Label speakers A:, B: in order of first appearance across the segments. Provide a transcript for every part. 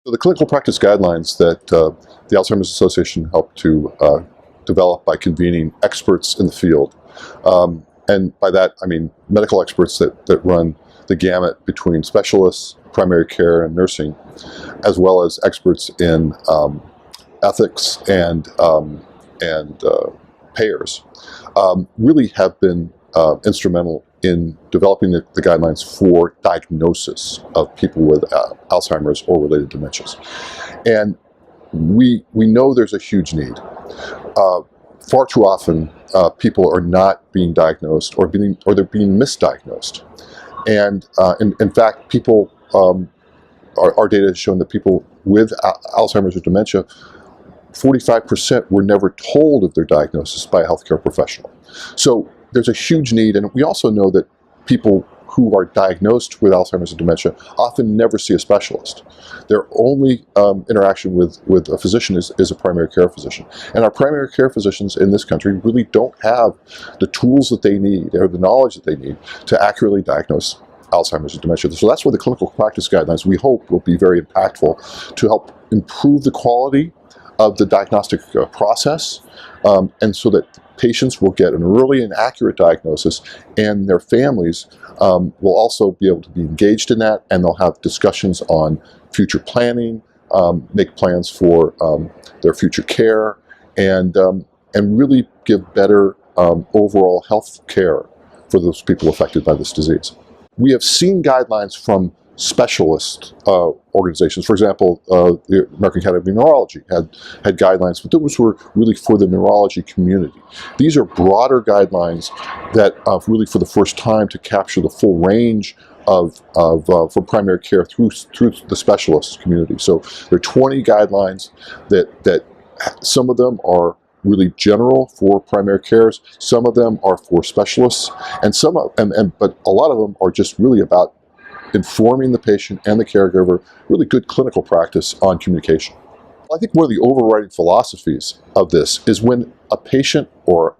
A: So the clinical practice guidelines that the Alzheimer's Association helped to develop by convening experts in the field, and by that I mean medical experts that run the gamut between specialists, primary care, and nursing, as well as experts in ethics and payers, really have been instrumental in developing the guidelines for diagnosis of people with Alzheimer's or related dementias. And we know there's a huge need. Far too often, people are not being diagnosed or they're being misdiagnosed. And in fact, people, our data has shown that people with Alzheimer's or dementia, 45% were never told of their diagnosis by a healthcare professional. So there's a huge need, and we also know that people who are diagnosed with Alzheimer's and dementia often never see a specialist. Their only interaction with a physician is a primary care physician. And our primary care physicians in this country really don't have the tools that they need or the knowledge that they need to accurately diagnose Alzheimer's and dementia. So that's where the clinical practice guidelines, we hope, will be very impactful to help improve the quality of the diagnostic process, and so that patients will get an early and accurate diagnosis, and their families will also be able to be engaged in that, and they'll have discussions on future planning, make plans for their future care, and really give better overall health care for those people affected by this disease. We have seen guidelines from specialist organizations. For example, the American Academy of Neurology had guidelines, but those were really for the neurology community. These are broader guidelines that really for the first time to capture the full range from primary care through the specialist community. So there are 20 guidelines that some of them are really general for primary cares, some of them are for specialists, and but a lot of them are just really about informing the patient and the caregiver, really good clinical practice on communication. I think one of the overriding philosophies of this is when a patient or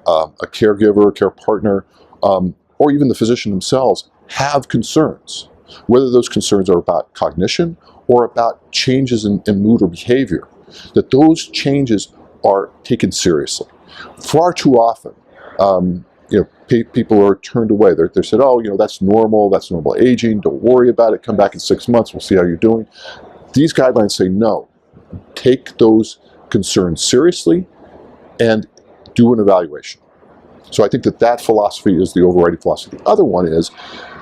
A: a caregiver, care partner, or even the physician themselves have concerns, whether those concerns are about cognition or about changes in mood or behavior, that those changes are taken seriously. Far too often, people are turned away. They're said, oh, that's normal aging, don't worry about it, come back in 6 months, we'll see how you're doing. These guidelines say no, take those concerns seriously and do an evaluation. So I think that philosophy is the overriding philosophy. The other one is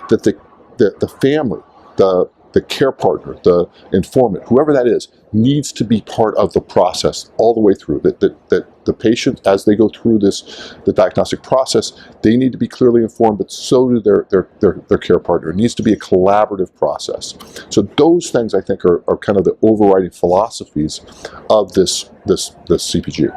A: that the family, the care partner, the informant, whoever that is, needs to be part of the process all the way through. That the patient, as they go through the diagnostic process, they need to be clearly informed, but so do their care partner. It needs to be a collaborative process. So those things, I think, are kind of the overriding philosophies of this CPG.